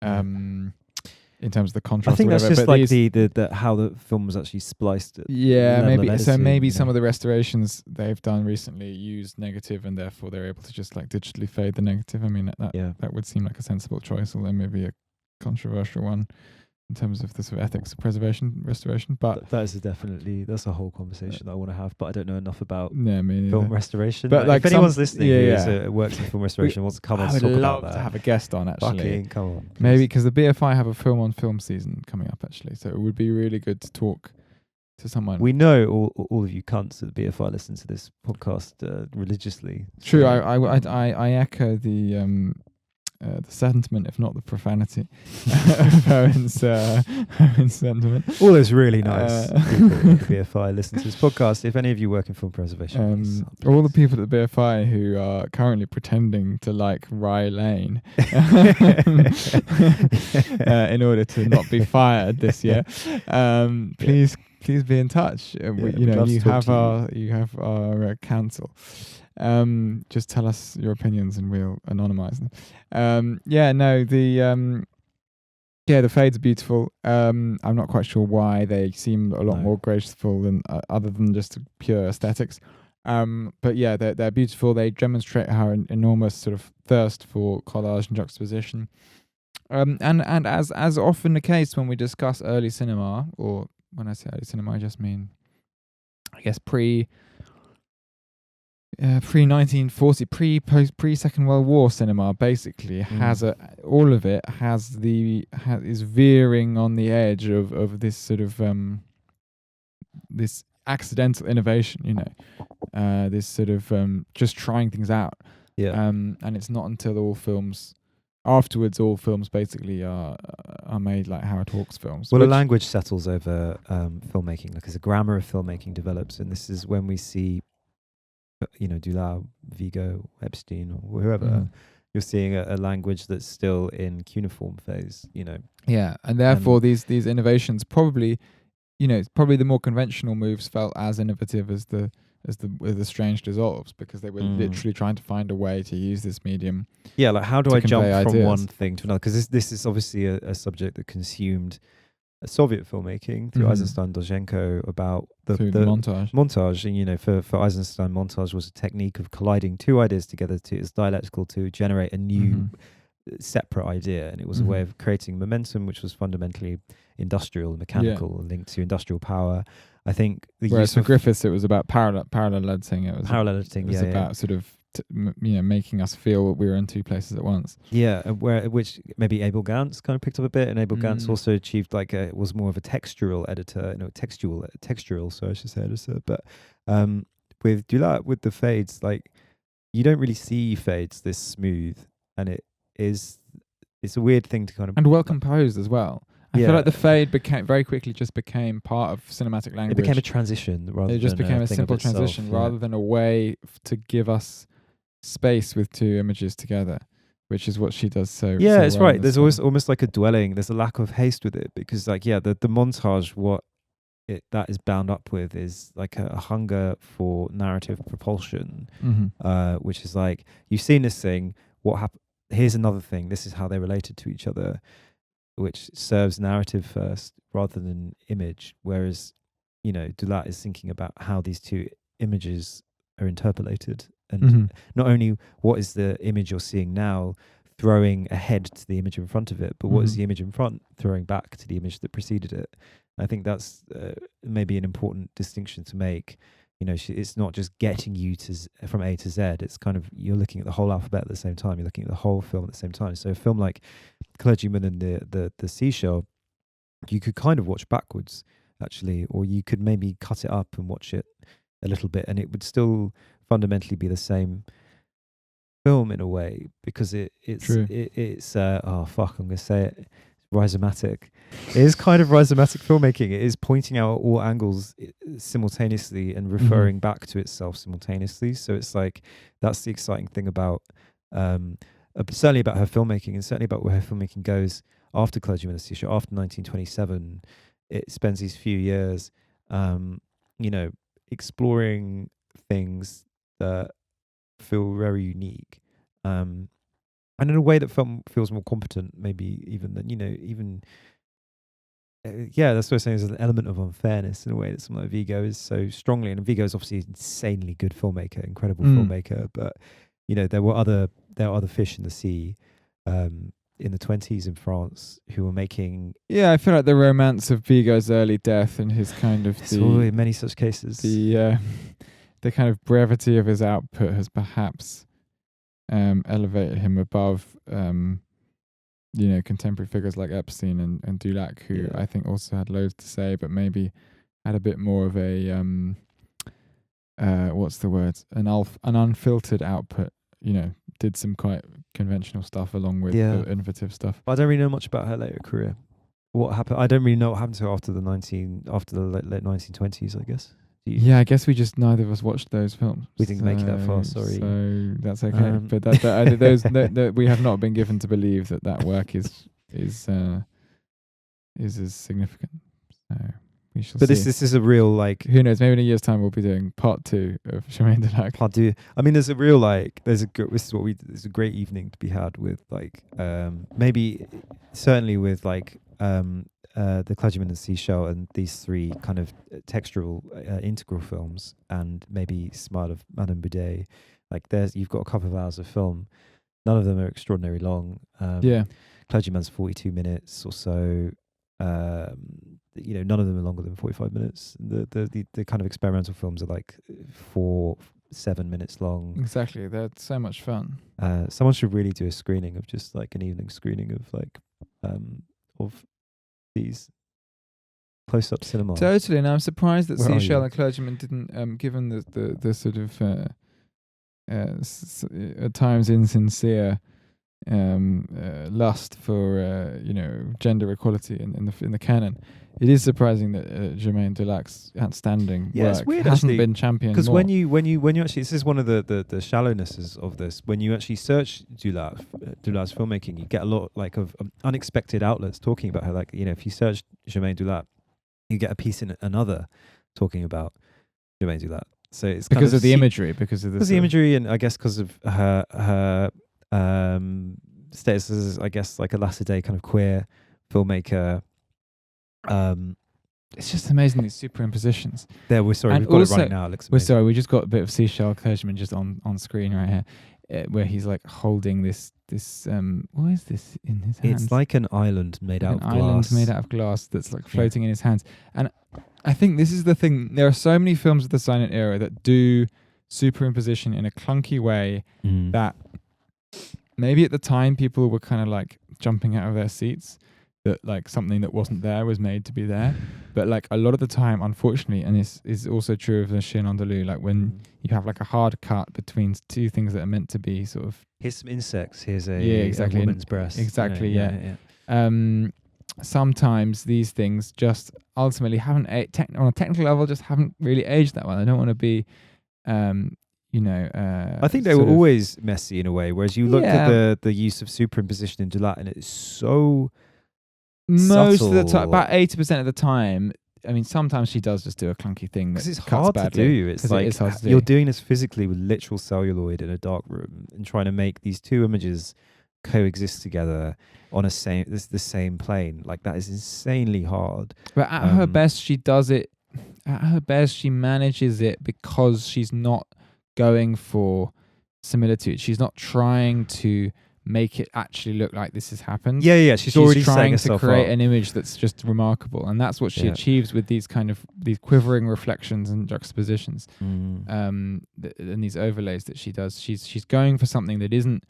in terms of the contrast. I think or that's whatever. just But like the how the film was actually spliced. Maybe some of the restorations they've done recently use negative, and therefore they're able to just like digitally fade the negative. I mean that would seem like a sensible choice, although maybe a controversial one in terms of the sort of ethics of restoration. But that's a whole conversation that I want to have, but I don't know enough about film restoration. But like if anyone's listening who works in film restoration, wants to come on and talk about that. I would love to have a guest on actually. Come on. Please. Maybe because the BFI have a film on film season coming up actually, so it would be really good to talk to someone. We know all of you cunts at the BFI listen to this podcast religiously. True, I echo the sentiment, if not the profanity, of Owen's sentiment. All those really nice people at the BFI listen to this podcast. If any of you work in film preservation, please. All the people at the BFI who are currently pretending to like Rye Lane in order to not be fired this year, please be in touch. You have our counsel. Just tell us your opinions and we'll anonymize them. The fades are beautiful. I'm not quite sure why they seem a lot more graceful than other than just pure aesthetics. But yeah, they're beautiful. They demonstrate her enormous sort of thirst for collage and juxtaposition. And as often the case when we discuss early cinema, or when I say early cinema, I just mean, I guess pre 1940, pre Second World War cinema basically has all of it is veering on the edge of this sort of this accidental innovation, this sort of just trying things out. And it's not until all films basically are made like Howard Hawks films. Well, a language settles over filmmaking, like as a grammar of filmmaking develops, and this is when we see Dulac, Vigo, Epstein, or whoever, you're seeing a language that's still in cuneiform phase, Yeah, and therefore these innovations probably the more conventional moves felt as innovative as the strange dissolves, because they were literally trying to find a way to use this medium. Yeah, like how do I jump from ideas. one thing to another? Because this is obviously a subject that consumed Soviet filmmaking through Eisenstein, Dulacking, about the montage. And for Eisenstein, montage was a technique of colliding two ideas together. It's dialectical to generate a new separate idea, and it was a way of creating momentum, which was fundamentally industrial, mechanical, linked to industrial power. I think whereas for Griffiths, it was about parallel editing. It was about sort of making us feel we were in two places at once. Yeah, which maybe Abel Gance kind of picked up a bit, and Abel Gance also achieved was more of a textural editor, textural. So I should say editor. But with Dulac, with the fades, like you don't really see fades this smooth, and it's a weird thing to kind of and well composed as well. I feel like the fade became part of cinematic language. It became a transition rather than it just became a simple transition rather than a way to give us space with two images together, which is what she does so it's well. Right. There's always almost like a dwelling. There's a lack of haste with it because the montage, that is bound up with is like a hunger for narrative propulsion, which is like, you've seen this thing, what happened, here's another thing, this is how they related to each other, which serves narrative first rather than image. Whereas, Dulac is thinking about how these two images are interpolated, and not only what is the image you're seeing now throwing ahead to the image in front of it, but what is the image in front throwing back to the image that preceded it. I think that's maybe an important distinction to make. It's not just getting you from A to Z. It's kind of, you're looking at the whole alphabet at the same time. You're looking at the whole film at the same time. So a film like Clergyman and the Seashell, you could kind of watch backwards, actually, or you could maybe cut it up and watch it a little bit, and it would still fundamentally be the same film in a way, because it's I'm gonna say it, rhizomatic. It is kind of rhizomatic filmmaking. It is pointing out all angles simultaneously and referring back to itself simultaneously. So it's like, that's the exciting thing about certainly about her filmmaking, and certainly about where her filmmaking goes after Clergyman and Seashell, after 1927. It spends these few years exploring things that feel very unique, and in a way that film feels more competent, maybe even than that's what I'm saying. There's an element of unfairness in a way that something like Vigo is so strongly, and Vigo is obviously an insanely good filmmaker, incredible filmmaker, but there are other fish in the sea in the 20s in France who were making. Yeah, I feel like the romance of Vigo's early death and his kind of in many such cases, the kind of brevity of his output has perhaps elevated him above contemporary figures like Epstein and Dulac, who I think also had loads to say, but maybe had a bit more of a what's the word, an unfiltered output. Did some quite conventional stuff along with the innovative stuff. I don't really know much about her later career. What happened? I don't really know what happened to her after the late 1920s, I guess. Yeah, I guess we just neither of us watched those films. We didn't make it that far. Sorry. So that's okay. But that we have not been given to believe that work is as significant. So we shall see. But this is a real, like, who knows? Maybe in a year's time we'll be doing part 2 of Germaine Dulac. Part 2. I mean, there's a real, like, there's a great evening to be had with, like, maybe certainly with, like, the Clergyman and Seashell and these three kind of textural integral films, and maybe Smile of Madame Beudet. Like, you've got a couple of hours of film. None of them are extraordinarily long. Clergyman's 42 minutes or so. None of them are longer than 45 minutes. The kind of experimental films are like 4-7 minutes long. Exactly, they're so much fun. Someone should really do a screening of just like an evening screening of like of these close-up cinema. Totally, and I'm surprised that Seashell and Clergyman didn't, given the sort of at times insincere lust for gender equality in the canon. It is surprising that Germaine Dulac's outstanding work hasn't been championed more. Because when you actually, this is one of the shallownesses of this. When you actually search Dulac's filmmaking, you get a lot like of unexpected outlets talking about her. Like, if you search Germaine Dulac, you get a piece in another talking about Germaine Dulac. So it's because of the imagery, because of the imagery, and I guess because of her status as, I guess, like a latter-day kind of queer filmmaker. It's just amazing, these superimpositions. There, we've got it right now. It looks we're amazing. sorry, we just got a bit of Seashell Clergyman just on screen right here, where he's like holding this what is this in his hands? It's like an island made out of glass. An island made out of glass that's like floating in his hands. And I think this is the thing. There are so many films of the silent era that do superimposition in a clunky way that maybe at the time people were kind of like jumping out of their seats, that like something that wasn't there was made to be there. But like a lot of the time, unfortunately, and this is also true of the Chien Andalou, like when you have like a hard cut between two things that are meant to be sort of... Here's some insects, here's a woman's breast. Exactly, sometimes these things just ultimately haven't, on a technical level, just haven't really aged that well. I don't want to be... I think they were always messy in a way, whereas you looked at the use of superimposition in Dulac, and it's so most subtle. of the time, about 80% of the time. I mean, sometimes she does just do a clunky thing because it's hard badly, to do. It's like you're doing this physically with literal celluloid in a dark room and trying to make these two images coexist together on the same plane. Like, that is insanely hard. But at her best, she does it. At her best, she manages it because she's not going for similitude. She's not trying to make it actually look like this has happened. She's already trying to create an image that's just remarkable, and that's what she achieves with these quivering reflections and juxtapositions, and these overlays that she does. She's going for something that isn't.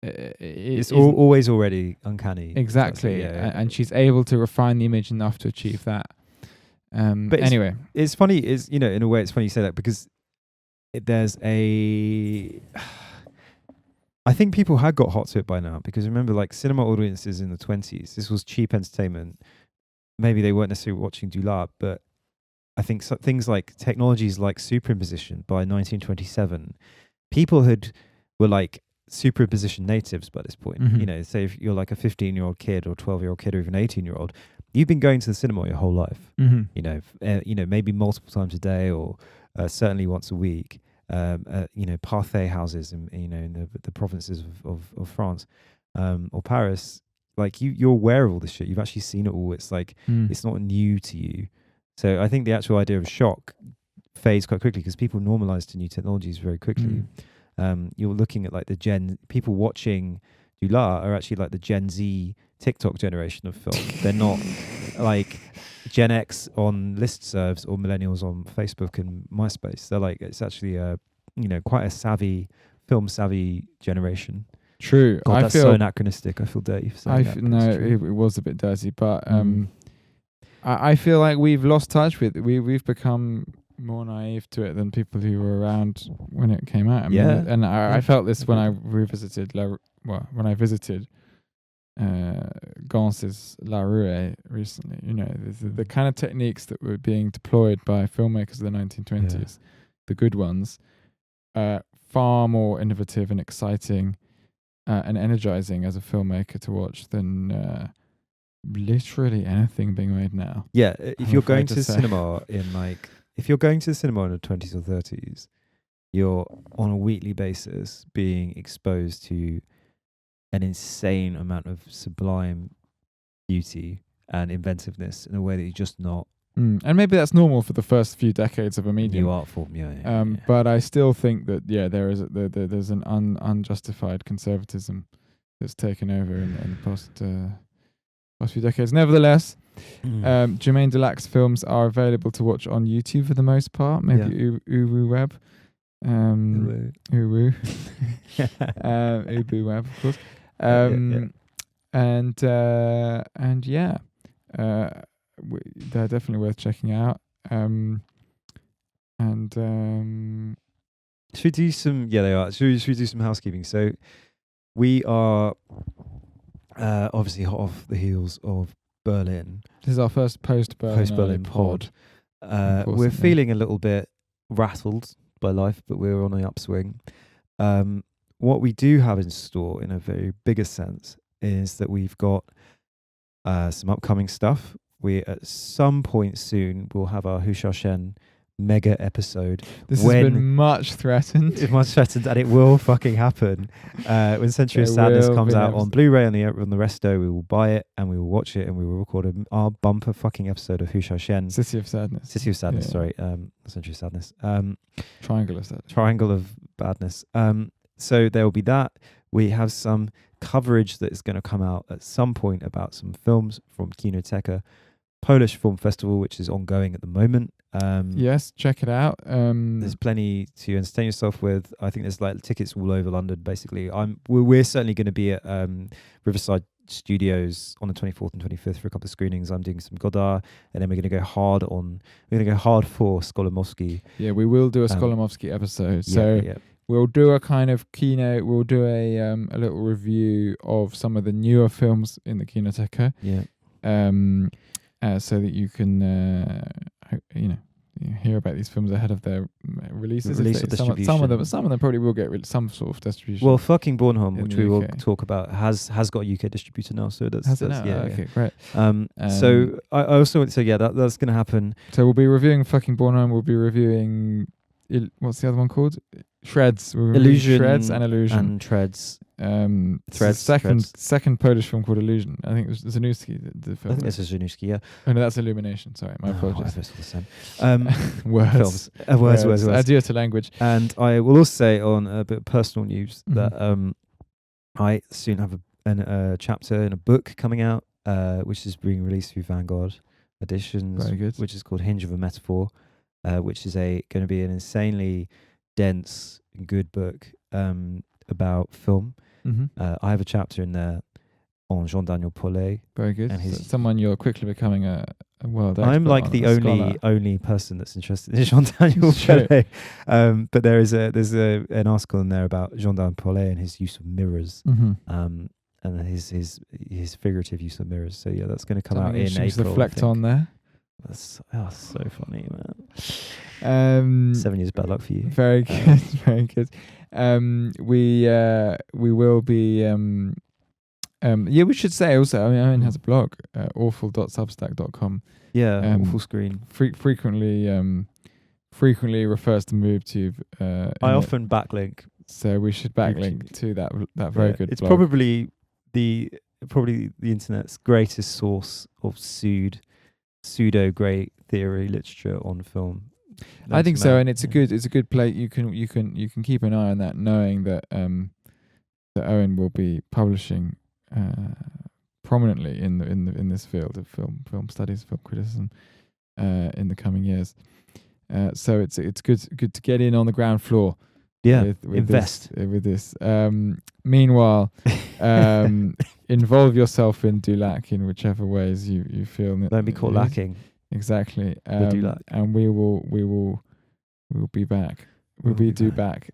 It's always already uncanny. Exactly, and she's able to refine the image enough to achieve that. But anyway, it's funny. In a way, it's funny you say that, because there's I think people had got hot to it by now, because remember, like, cinema audiences in the 20s, this was cheap entertainment. Maybe they weren't necessarily watching Dulac, but I think things like technologies like superimposition by 1927, people were like superimposition natives by this point. Say if you're like a 15-year-old kid or 12-year-old kid or even 18-year-old, you've been going to the cinema your whole life. Maybe multiple times a day, or certainly once a week. Parfait houses in the provinces of France, or Paris. Like, you're aware of all this shit. You've actually seen it all. It's like it's not new to you. So I think the actual idea of shock fades quite quickly, because people normalize to new technologies very quickly. You're looking at like people watching Dulac are actually like the Gen Z TikTok generation of film. They're not like Gen X on listservs or millennials on Facebook and MySpace. They're like, it's actually quite a film savvy generation. True. God, that's so anachronistic. I feel dirty. It was a bit dirty, but I feel like we've lost touch with it. We've become more naive to it than people who were around when it came out. I felt this when I revisited Gance's La Rue recently. The kind of techniques that were being deployed by filmmakers of the 1920s, the good ones, far more innovative and exciting and energizing as a filmmaker to watch than literally anything being made now. If you're going to the cinema in the 20s or 30s, you're on a weekly basis being exposed to an insane amount of sublime beauty and inventiveness in a way that you're just not. And maybe that's normal for the first few decades of a medium. New art form, But I still think that there's an unjustified conservatism that's taken over in the past few decades. Nevertheless, Germaine Dulac's films are available to watch on YouTube for the most part. Maybe Uwu Web. Uwu. Ubu Web, of course. They're definitely worth checking out. Should we do some? Yeah, they are. Should we do some housekeeping? So we are obviously hot off the heels of Berlin. This is our first post-Berlin pod. We're feeling a little bit rattled by life, but we're on an upswing. What we do have in store, in a very bigger sense, is that we've got some upcoming stuff. We, at some point soon, will have our Hushashen mega episode. This has been much threatened. It's much threatened, and it will fucking happen. When Century of Sadness comes out on Blu-ray on the Resto, we will buy it and we will watch it and we will record our bumper fucking episode of Hu Xiaoxian. City of Sadness. Sorry. Century of Sadness. Triangle of Sadness. Triangle of Badness. So there will be that. We have some coverage that is going to come out at some point about some films from Kinoteka Polish Film Festival, which is ongoing at the moment. Yes, check it out. There's plenty to entertain yourself with. I think there's like tickets all over London. Basically, we're certainly going to be at Riverside Studios on the 24th and 25th for a couple of screenings. I'm doing some Godard, and then we're going to go hard for Skolomovsky. Yeah, we will do a Skolomovsky episode. So we'll do a kind of keynote. We'll do a little review of some of the newer films in the Kinoteka. Yeah. So that you can, hear about these films ahead of their releases. Some of them probably will get some sort of distribution. Well, fucking Bornholm, which we will talk about, has got a UK distributor now. So that's okay, great. So I also that's going to happen. So we'll be reviewing fucking Bornholm. We'll be reviewing what's the other one called? Shreds. Illusion. Shreds and Illusion. And Treads. Threads. Second Polish film called Illusion. I think it was Zanuski. The film. I think this is Zanuski, yeah. Oh no, that's Illumination. Sorry, my apologies. It's all the same. Words. Words. Adieu to language. And I will also say on a bit of personal news that I soon have a chapter in a book coming out, which is being released through Vanguard Editions. Very good. Which is called Hinge of a Metaphor, which is going to be an insanely dense and good book about film. I have a chapter in there on Jean-Daniel Paulet. Very good. And someone you're quickly becoming a world expert. I'm like the only person that's interested in Jean-Daniel Paulet. But there's an article in there about Jean-Daniel Paulet and his use of mirrors. And his figurative use of mirrors. So yeah, that's going to come out in April. Reflect on there. That's so funny, man. 7 years bad luck for you. Very good, very good. We will be. We should say also. I mean, Owen has a blog, awful.substack.com. Yeah, awful screen. Frequently refers to MoveTube. I often backlink. So we should backlink to that very good. It's blog. probably the internet's greatest source of pseudo great theory literature on film. I think so, and it's a good play. You can keep an eye on that, knowing that that Owen will be publishing prominently in this field of film studies, film criticism in the coming years. So it's good to get in on the ground floor. Yeah, with invest with this. Meanwhile, involve yourself in Dulacking in whichever ways you feel. Don't be caught lacking. Exactly. And we will be back. We'll be due back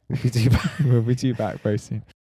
very soon.